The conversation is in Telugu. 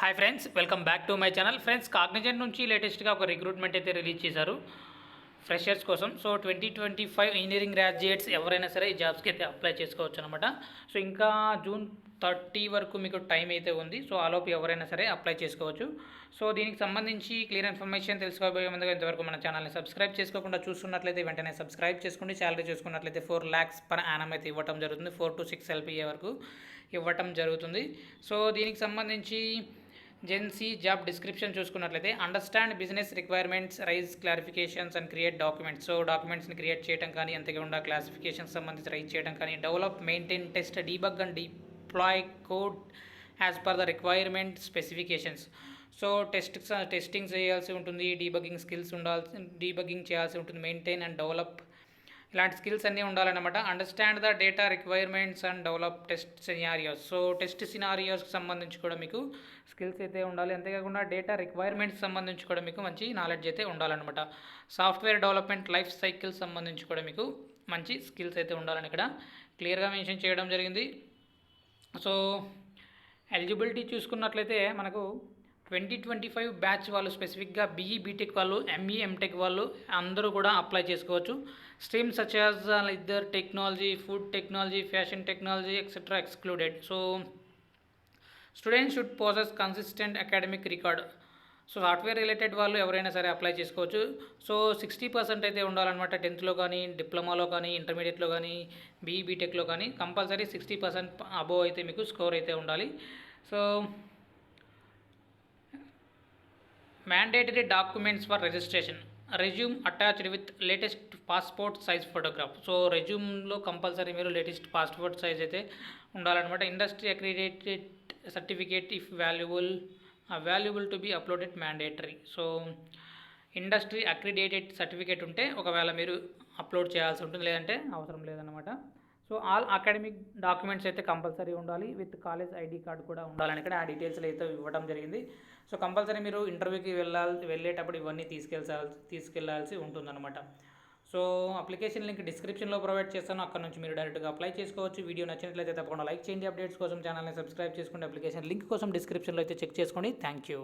Hi friends, welcome back to my channel. Friends, Cognizant నుంచి లేటెస్ట్గా ఒక రిక్రూట్మెంట్ అయితే రిలీజ్ చేశారు ఫ్రెషర్స్ కోసం. సో 2025 ఇంజనీరింగ్ గ్రాడ్యుయేట్స్ ఎవరైనా సరే ఈ జాబ్స్కి అయితే అప్లై చేసుకోవచ్చు అనమాట. సో ఇంకా జూన్ 30 వరకు మీకు టైం అయితే ఉంది. సో ఆలోపు ఎవరైనా సరే అప్లై చేసుకోవచ్చు. సో దీనికి సంబంధించి క్లియర్ ఇన్ఫర్మేషన్ తెలుసుకోబోయే ముందుగా ఇంతవరకు మన ఛానల్ని సబ్స్క్రైబ్ చేసుకోకుండా చూస్తున్నట్లయితే వెంటనే సబ్స్క్రైబ్ చేసుకోండి. శాలరీ చూసుకున్నట్లయితే 4 lakhs పర్ యానం అయితే ఇవ్వటం జరుగుతుంది. 4 to 6 LPA వరకు ఇవ్వటం జరుగుతుంది. సో దీనికి సంబంధించి జెన్సీ జాబ్ డిస్క్రిప్షన్ చూసుకున్నట్లయితే understand business requirements, raise clarifications and create documents. So డాక్యుమెంట్స్ని క్రియేట్ చేయడం కానీ, అంతేకాకుండా క్లాసిఫికేషన్స్ సంబంధించి రైజ్ చేయడం కానీ, develop, maintain, test, debug and deploy code as per the requirement specifications. So testing చేయాల్సి ఉంటుంది, డీబగ్గింగ్ స్కిల్స్ ఉండాల్సి, డీబగ్గింగ్ చేయాల్సి ఉంటుంది, మెయింటైన్ అండ్ డెవలప్ ఇలాంటి స్కిల్స్ అన్నీ ఉండాలన్నమాట. Understand the data requirements and develop test scenarios. So test సినారియోస్కి సంబంధించి కూడా మీకు స్కిల్స్ అయితే ఉండాలి. అంతేకాకుండా డేటా రిక్వైర్మెంట్స్ సంబంధించి కూడా మీకు మంచి నాలెడ్జ్ అయితే ఉండాలన్నమాట. సాఫ్ట్వేర్ డెవలప్మెంట్ లైఫ్ సైకిల్ సంబంధించి కూడా మీకు మంచి స్కిల్స్ అయితే ఉండాలని ఇక్కడ క్లియర్గా మెన్షన్ చేయడం జరిగింది. సో ఎలిజిబిలిటీ చూసుకున్నట్లయితే మనకు 2025 బ్యాచ్ వాళ్ళు స్పెసిఫిక్గా బీఈ బీటెక్ వాళ్ళు, ఎంఈ ఎంటెక్ వాళ్ళు అందరూ కూడా అప్లై చేసుకోవచ్చు. Streams such as either technology, food technology, fashion technology etcetera excluded. So students should possess consistent academic record. So software related వాళ్ళు ఎవరైనా సరే అప్లై చేసుకోవచ్చు. సో 60% అయితే ఉండాలన్నమాట. 10th కానీ, డిప్లొమాలో కానీ, ఇంటర్మీడియట్లో కానీ, బీఈ బీటెక్లో కానీ కంపల్సరీ 60% అబోవ్ అయితే మీకు స్కోర్ అయితే ఉండాలి. So mandatory documents for registration, resume attached with latest passport size photograph. So రెజ్యూమ్లో కంపల్సరీ మీరు లేటెస్ట్ పాస్పోర్ట్ సైజ్ అయితే ఉండాలన్నమాట. Industry accredited certificate if valuable to be uploaded mandatory. So industry accredited certificate ఉంటే ఒకవేళ మీరు అప్లోడ్ చేయాల్సి ఉంటుంది, లేదంటే అవసరం లేదన్నమాట. సో ఆల్ అకాడమిక్ డాక్యుమెంట్స్ అయితే కంపల్సరీ ఉండాలి, విత్ కాలేజ్ ఐడి కార్డు కూడా ఉండాలని ఇక్కడ ఆ డీటెయిల్స్ అయితే ఇవ్వడం జరిగింది. సో కంపల్సరీ మీరు ఇంటర్వ్యూకి వెళ్ళేటప్పుడు ఇవన్నీ తీసుకెళ్లాల్సి ఉంటుందన్నమాట. సో అప్లికేషన్ లింక్ డిస్క్రిప్షన్లో ప్రొవైడ్ చేస్తాను, అక్కడ నుంచి మీరు డైరెక్ట్గా అప్లై చేసుకోవచ్చు. వీడియో నచ్చినట్లయితే తప్పకుండా లైక్ చేయండి. అప్డేట్స్ కోసం ఛానల్ని సబ్స్క్రైబ్ చేసుకోండి. అప్లికేషన్ లింక్ కోసం డిస్క్రిప్షన్లో అయితే చెక్ చేసుకోండి. Thank you.